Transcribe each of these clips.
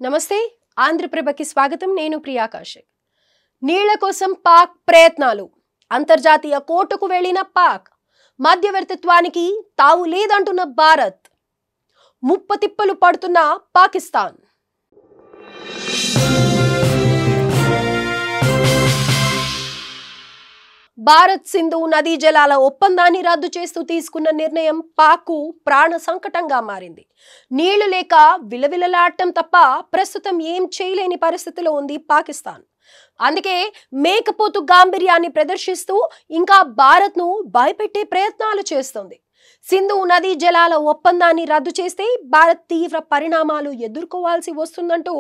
నమస్తే ఆంధ్రప్రభకి స్వాగతం నేను ప్రియా కౌశిక్ నీళ్ల కోసం పాక్ ప్రయత్నాలు అంతర్జాతీయ కోర్టుకు వెళ్లిన పాక్ మధ్యవర్తిత్వానికి తావు లేదంటున్న భారత్ ముప్పతిప్పలు పడుతున్న పాకిస్తాన్ భారత్ సింధు నదీ జలాల ఒప్పందాన్ని రద్దు చేస్తూ తీసుకున్న నిర్ణయం పాక్కు ప్రాణ సంకటంగా మారింది. నీళ్లు లేక విలవిలలాడటం తప్ప ప్రస్తుతం ఏం చేయలేని పరిస్థితిలో ఉంది పాకిస్తాన్. అందుకే మేకపోతు గాంభీర్యాన్ని ప్రదర్శిస్తూ ఇంకా భారత్ను భయపెట్టే ప్రయత్నాలు చేస్తోంది. సింధు నదీ జలాల ఒప్పందాన్ని రద్దు చేస్తే భారత్ తీవ్ర పరిణామాలు ఎదుర్కోవాల్సి వస్తుందంటూ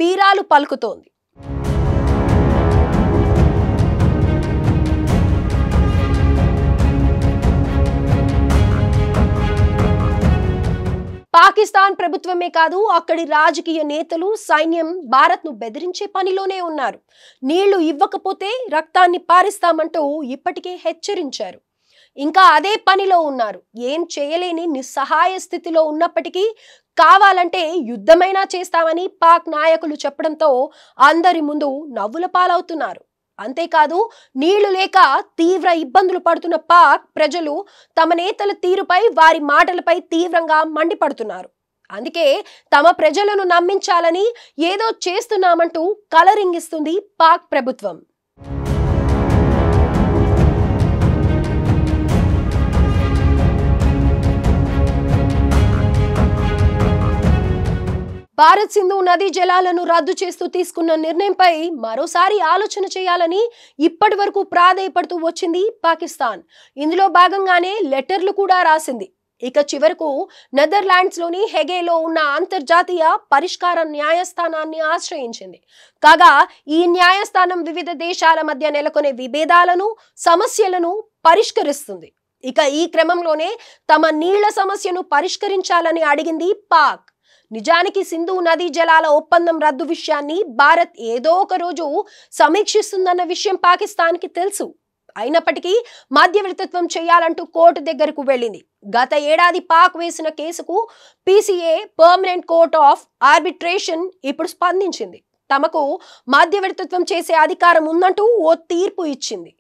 బీరాలు పలుకుతోంది. పాకిస్తాన్ ప్రభుత్వమే కాదు, అక్కడి రాజకీయ నేతలు, సైన్యం భారత్ను బెదిరించే పనిలోనే ఉన్నారు. నీళ్లు ఇవ్వకపోతే రక్తాన్ని పారిస్తామంటూ ఇప్పటికే హెచ్చరించారు. ఇంకా అదే పనిలో ఉన్నారు. ఏం చేయలేని నిస్సహాయ స్థితిలో ఉన్నప్పటికీ కావాలంటే యుద్ధమైనా చేస్తామని పాక్ నాయకులు చెప్పడంతో అందరి ముందు నవ్వుల పాలవుతున్నారు. అంతేకాదు, నీళ్లు లేక తీవ్ర ఇబ్బందులు పడుతున్న పాక్ ప్రజలు తమ నేతల తీరుపై, వారి మాటలపై తీవ్రంగా మండిపడుతున్నారు. అందుకే తమ ప్రజలను నమ్మించాలని ఏదో చేస్తున్నామంటూ కలరింగిస్తుంది పాక్ ప్రభుత్వం. భారత్ సింధు నదీ జలాలను రద్దు చేస్తూ తీసుకున్న నిర్ణయంపై మరోసారి ఆలోచన చేయాలని ఇప్పటి వరకు ప్రాధేయపడుతూ వచ్చింది పాకిస్తాన్. ఇందులో భాగంగానే లెటర్లు కూడా రాసింది. ఇక చివరకు నెదర్లాండ్స్లోని హెగేలో ఉన్న అంతర్జాతీయ పరిష్కార న్యాయస్థానాన్ని ఆశ్రయించింది. కాగా ఈ న్యాయస్థానం వివిధ దేశాల మధ్య నెలకొనే విభేదాలను, సమస్యలను పరిష్కరిస్తుంది. ఇక ఈ క్రమంలోనే తమ నీళ్ల సమస్యను పరిష్కరించాలని అడిగింది పాక్. నిజానికి సింధు నదీ జలాల ఒప్పందం రద్దు విషయాన్ని భారత్ ఏదో ఒక రోజు సమీక్షిస్తుందన్న విషయం పాకిస్తాన్కి తెలుసు. అయినప్పటికీ మధ్యవర్తిత్వం చేయాలంటూ కోర్టు దగ్గరకు వెళ్ళింది. గత ఏడాది పాక్ వేసిన కేసుకు PCA permanent court of arbitration ఇప్పుడు స్పందించింది. తమకు మధ్యవర్తిత్వం చేసే అధికారం ఉందంటూ ఓ తీర్పు ఇచ్చింది.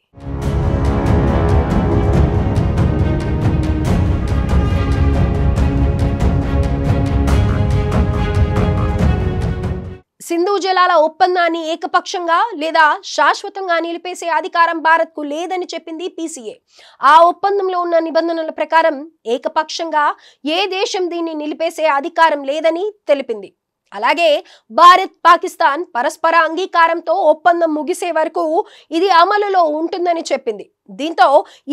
సింధు జలాల ఒప్పందాన్ని ఏకపక్షంగా లేదా శాశ్వతంగా నిలిపేసే అధికారం భారత్కు లేదని చెప్పింది PCA. ఆ ఒప్పందంలో ఉన్న నిబంధనల ప్రకారం ఏకపక్షంగా ఏ దేశం దీన్ని నిలిపేసే అధికారం లేదని తెలిపింది. అలాగే భారత్, పాకిస్తాన్ పరస్పర అంగీకారంతో ఒప్పందం ముగిసే వరకు ఇది అమలులో ఉంటుందని చెప్పింది. దీంతో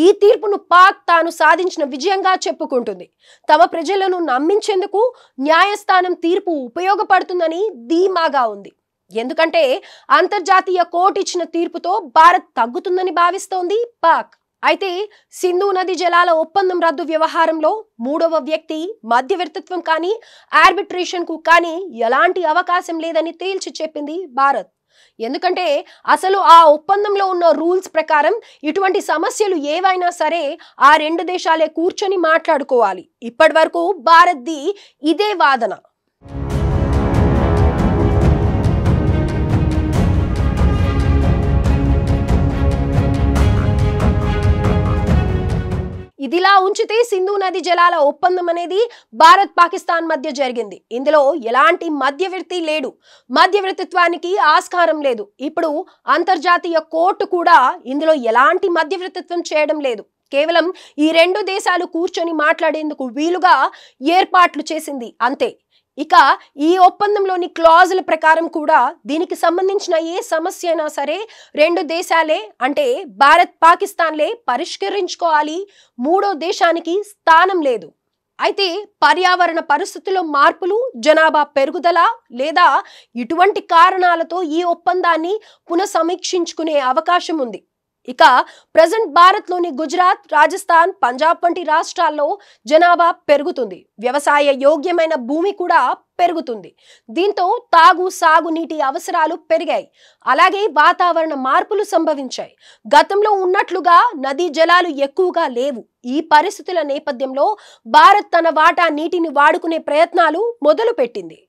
ఈ తీర్పును పాక్ తాను సాధించిన విజయంగా చెప్పుకుంటుంది. తమ ప్రజలను నమ్మించేందుకు న్యాయస్థానం తీర్పు ఉపయోగపడుతుందని ధీమాగా ఉంది. ఎందుకంటే అంతర్జాతీయ కోర్టు ఇచ్చిన తీర్పుతో భారత్ తగ్గుతుందని భావిస్తోంది పాక్. అయితే సింధు నది జలాల ఒప్పందం రద్దు వ్యవహారంలో మూడవ వ్యక్తి మధ్యవర్తిత్వం కానీ, ఆర్బిట్రేషన్ కు కానీ ఎలాంటి అవకాశం లేదని తేల్చి చెప్పింది భారత్. ఎందుకంటే అసలు ఆ ఒప్పందంలో ఉన్న రూల్స్ ప్రకారం ఇటువంటి సమస్యలు ఏవైనా సరే ఆ రెండు దేశాలే కూర్చొని మాట్లాడుకోవాలి. ఇప్పటి వరకు భారత్ది ఇదే వాదన. ఇదిలా ఉంచితే సింధు నది జలాల ఒప్పందం అనేది భారత్, పాకిస్తాన్ మధ్య జరిగింది. ఇందులో ఎలాంటి మధ్యవర్తి లేడు, మధ్యవర్తిత్వానికి ఆస్కారం లేదు. ఇప్పుడు అంతర్జాతీయ కోర్టు కూడా ఇందులో ఎలాంటి మధ్యవర్తిత్వం చేయడం లేదు. కేవలం ఈ రెండు దేశాలు కూర్చొని మాట్లాడేందుకు వీలుగా ఏర్పాట్లు చేసింది అంతే. ఇక ఈ ఒప్పందంలోని క్లాజుల ప్రకారం కూడా దీనికి సంబంధించిన ఏ సమస్య అయినా సరే రెండు దేశాలే అంటే భారత్, పాకిస్తాన్లే పరిష్కరించుకోవాలి. మూడో దేశానికి స్థానం లేదు. అయితే పర్యావరణ పరిస్థితుల్లో మార్పులు, జనాభా పెరుగుదల లేదా ఇటువంటి కారణాలతో ఈ ఒప్పందాన్ని పునఃసమీక్షించుకునే అవకాశం ఉంది. ఇక ప్రజెంట్ భారత్లోని గుజరాత్, రాజస్థాన్, పంజాబ్ వంటి రాష్ట్రాల్లో జనాభా పెరుగుతుంది. వ్యవసాయ యోగ్యమైన భూమి కూడా పెరుగుతుంది. దీంతో తాగు, సాగు నీటి అవసరాలు పెరిగాయి. అలాగే వాతావరణ మార్పులు సంభవించాయి. గతంలో ఉన్నట్లుగా నదీ జలాలు ఎక్కువగా లేవు. ఈ పరిస్థితుల నేపథ్యంలో భారత్ తన వాటా నీటిని వాడుకునే ప్రయత్నాలు మొదలుపెట్టింది.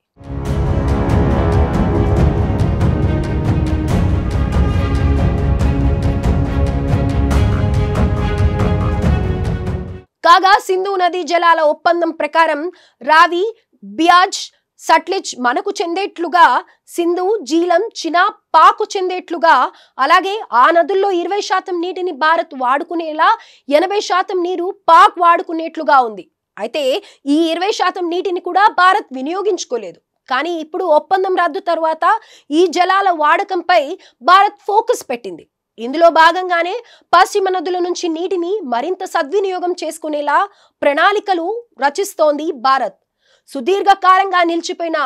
కాగా సింధు నదీ జలాల ఒప్పందం ప్రకారం రావి, బియాజ్, సట్లెజ్ మనకు చెందేట్లుగా, సింధు, జీలం, చినాబ్ పాకు చెందేట్లుగా, అలాగే ఆ నదుల్లో 20% నీటిని భారత్ వాడుకునేలా 80% నీరు పాక్ వాడుకునేట్లుగా ఉంది. అయితే ఈ 20% నీటిని కూడా భారత్ వినియోగించుకోలేదు. కానీ ఇప్పుడు ఒప్పందం రద్దు తర్వాత ఈ జలాల వాడకంపై భారత్ ఫోకస్ పెట్టింది. ఇందులో భాగంగానే పశ్చిమ నదుల నుంచి నీటిని మరింత సద్వినియోగం చేసుకునేలా ప్రణాళికలు రచిస్తోంది భారత్. సుదీర్ఘకాలంగా నిలిచిపోయిన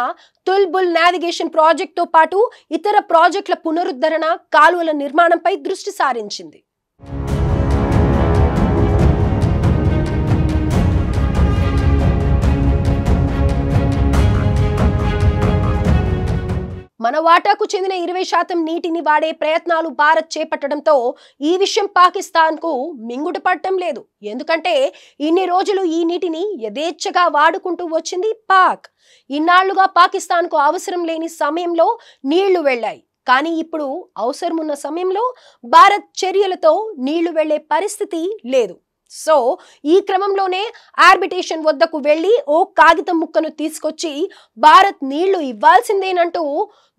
తుల్-బుల్ నావిగేషన్ ప్రాజెక్టుతో పాటు ఇతర ప్రాజెక్టుల పునరుద్ధరణ, కాలువల నిర్మాణంపై దృష్టి సారించింది. మన వాటాకు చెందిన 20% నీటిని వాడే ప్రయత్నాలు భారత్ చేపట్టడంతో ఈ విషయం పాకిస్తాన్ కు మింగుడు పడటం లేదు. ఎందుకంటే ఇన్ని రోజులు ఈ నీటిని యథేచ్ఛగా వాడుకుంటూ వచ్చింది పాక్. ఇన్నాళ్లుగా పాకిస్తాన్ కు అవసరం లేని సమయంలో నీళ్లు వెళ్లాయి. కానీ ఇప్పుడు అవసరం ఉన్న సమయంలో భారత్ చర్యలతో నీళ్లు వెళ్లే పరిస్థితి లేదు. సో ఈ క్రమంలోనే ఆర్బిటేషన్ వద్దకు వెళ్లి ఓ కాగితం ముక్కను తీసుకొచ్చి భారత్ నీళ్లు ఇవ్వాల్సిందేనంటూ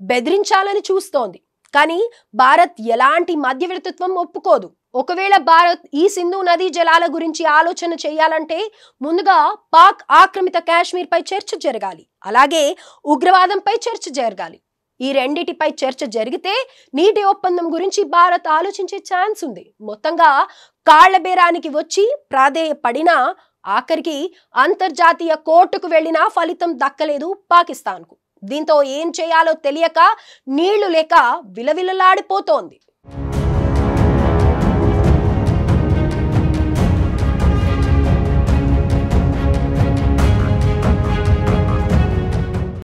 బెదిరించాలని చూస్తోంది. కానీ భారత్ ఎలాంటి మధ్యవర్తిత్వం ఒప్పుకోదు. ఒకవేళ భారత్ ఈ సింధు నదీ జలాల గురించి ఆలోచన చేయాలంటే ముందుగా పాక్ ఆక్రమిత కాశ్మీర్ పై చర్చ జరగాలి. అలాగే ఉగ్రవాదంపై చర్చ జరగాలి. ఈ రెండిటిపై చర్చ జరిగితే నీటి ఒప్పందం గురించి భారత్ ఆలోచించే ఛాన్స్ ఉంది. మొత్తంగా కాళ్ల బేరానికి వచ్చి ప్రాధేయపడినా ఆఖరికి అంతర్జాతీయ కోర్టుకు వెళ్లినా ఫలితం దక్కలేదు పాకిస్తాన్కు. దీంతో ఏం చేయాలో తెలియక నీళ్లు లేక విలవిలలాడిపోతోంది.